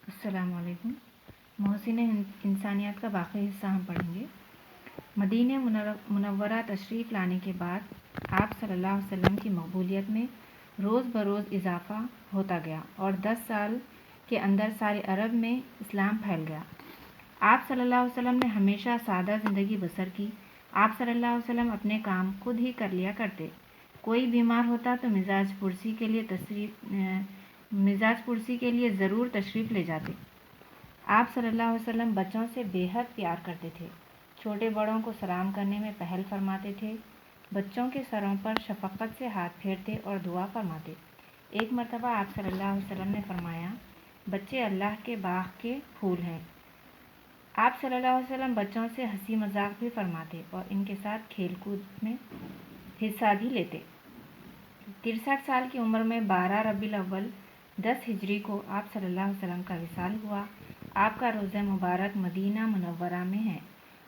अस्सलाम वालेकुम। मोहसिन इंसानियत का बाकी हिस्सा हम पढ़ेंगे। मदीने मुनव्वरा तशरीफ़ लाने के बाद आप सल्लल्लाहु अलैहि वसल्लम की मकबूलियत में रोज़ बरोज़ इजाफ़ा होता गया और 10 साल के अंदर सारे अरब में इस्लाम फैल गया। आप सल्लल्लाहु अलैहि वसल्लम ने हमेशा सादा ज़िंदगी बसर की। आप सल्लल्लाहु अलैहि वसल्लम अपने काम खुद ही कर लिया करते। कोई बीमार होता तो मिजाज पुरसी के लिए ज़रूर तशरीफ़ ले जाते। आप सल्लल्लाहु अलैहि वसल्लम बच्चों से बेहद प्यार करते थे। छोटे बड़ों को सलाम करने में पहल फरमाते थे। बच्चों के सरों पर शफ़क़त से हाथ फेरते और दुआ फरमाते। एक मरतबा आप सल्लल्लाहु अलैहि वसल्लम ने फरमाया, बच्चे अल्लाह के बाग के फूल हैं। आप सल्लल्लाहु अलैहि वसल्लम बच्चों से हंसी मजाक भी फरमाते और इनके साथ खेल कूद में हिस्सा भी लेते। 63 साल की उम्र में 12 रबीउल अव्वल 10 हिजरी को आप सल्लल्लाहु अलैहि वसल्लम का विसाल हुआ। आपका रोज़ा मुबारक मदीना मुनव्वरा में है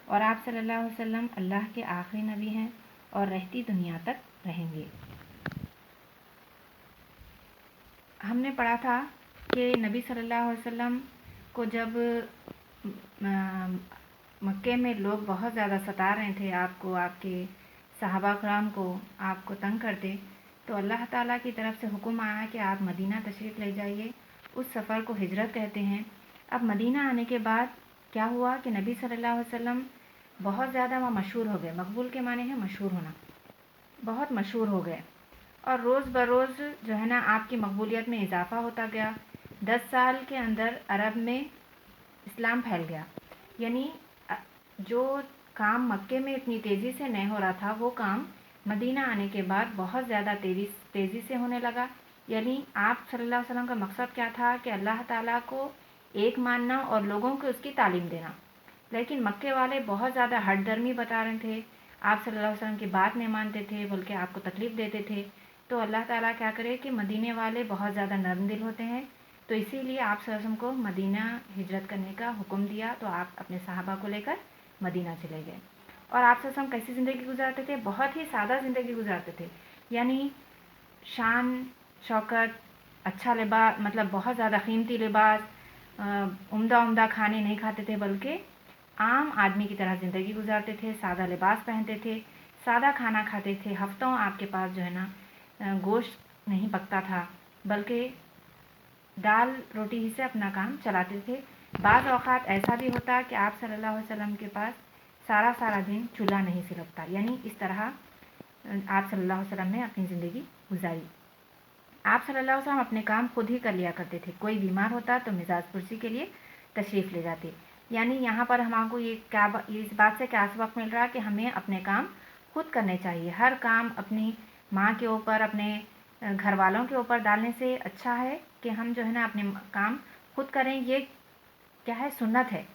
और आप सल्लल्लाहु अलैहि वसल्लम अल्लाह के आखिरी नबी हैं और रहती दुनिया तक रहेंगे। हमने पढ़ा था कि नबी सल्लल्लाहु अलैहि वसल्लम को जब मक्के में लोग बहुत ज़्यादा सता रहे थे, आपको, आपके सहाबा कराम को, आपको तंग करते, तो अल्लाह ताला की तरफ से हुक्म आया कि आप मदीना तशरीफ़ ले जाइए। उस सफ़र को हिजरत कहते हैं। अब मदीना आने के बाद क्या हुआ कि नबी सल्लल्लाहु अलैहि वसल्लम बहुत ज़्यादा वहाँ मशहूर हो गए। मकबूल के माने हैं मशहूर होना, बहुत मशहूर हो गए और रोज़ बरोज़ जो है ना आपकी मकबूलियत में इजाफ़ा होता गया। 10 साल के अंदर अरब में इस्लाम फैल गया। यानी जो काम मक्के में इतनी तेज़ी से नहीं हो रहा था, वो काम मदीना आने के बाद बहुत ज़्यादा तेज़ी से होने लगा। यानी आप सल्लल्लाहु अलैहि वसल्लम का मकसद क्या था कि अल्लाह ताला को एक मानना और लोगों को उसकी तालीम देना। लेकिन मक्के वाले बहुत ज़्यादा हठधर्मी बता रहे थे। आप सल्लल्लाहु अलैहि वसल्लम की बात नहीं मानते थे, बल्कि आपको तकलीफ़ देते थे। तो अल्लाह ताला क्या करे कि मदीने वाले बहुत ज़्यादा नरम दिल होते हैं, तो इसीलिए आप सल्लल्लाहु अलैहि वसल्लम को मदीना हिजरत करने का हुक्म दिया। तो आप अपने सहाबा को लेकर मदीना चले गए। और आप सल्लल्लाहु अलैहि वसल्लम कैसी ज़िंदगी गुजारते थे? बहुत ही सादा ज़िंदगी गुजारते थे। यानी शान शौकत, अच्छा लिबास, मतलब बहुत ज़्यादा कीमती लिबास, उम्दा खाने नहीं खाते थे, बल्कि आम आदमी की तरह ज़िंदगी गुजारते थे। सादा लिबास पहनते थे, सादा खाना खाते थे। हफ्तों आपके पास जो है ना गोश्त नहीं पकता था, बल्कि दाल रोटी ही से अपना काम चलाते थे। बाज़ औक़ात ऐसा भी होता कि आप सल्लल्लाहु अलैहि वसल्लम के पास सारा दिन चूल्हा नहीं सिलकता। यानी इस तरह आप सल्लल्लाहु अलैहि वसल्लम ने अपनी ज़िंदगी गुजारी। आप सल्लल्लाहु अलैहि वसल्लम अपने काम खुद ही कर लिया करते थे। कोई बीमार होता तो मिजाज पुरसी के लिए तशरीफ़ ले जाते। यानी यहाँ पर हमको इस बात से क्या सबक मिल रहा है कि हमें अपने काम खुद करने चाहिए। हर काम अपनी माँ के ऊपर, अपने घर वालों के ऊपर डालने से अच्छा है कि हम जो है ना अपने काम खुद करें। ये क्या है? सुन्नत है।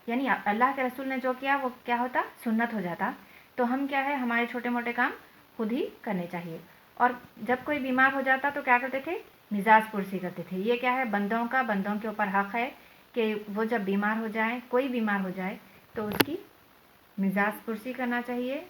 यानी अल्लाह के रसूल ने जो किया वो क्या होता? सुन्नत हो जाता। तो हम क्या है, हमारे छोटे मोटे काम खुद ही करने चाहिए। और जब कोई बीमार हो जाता तो क्या करते थे? मिजाज पुरसी करते थे। ये क्या है? बंदों के ऊपर हक़ है कि वो जब बीमार हो जाए, कोई बीमार हो जाए, तो उसकी मिजाज पुरसी करना चाहिए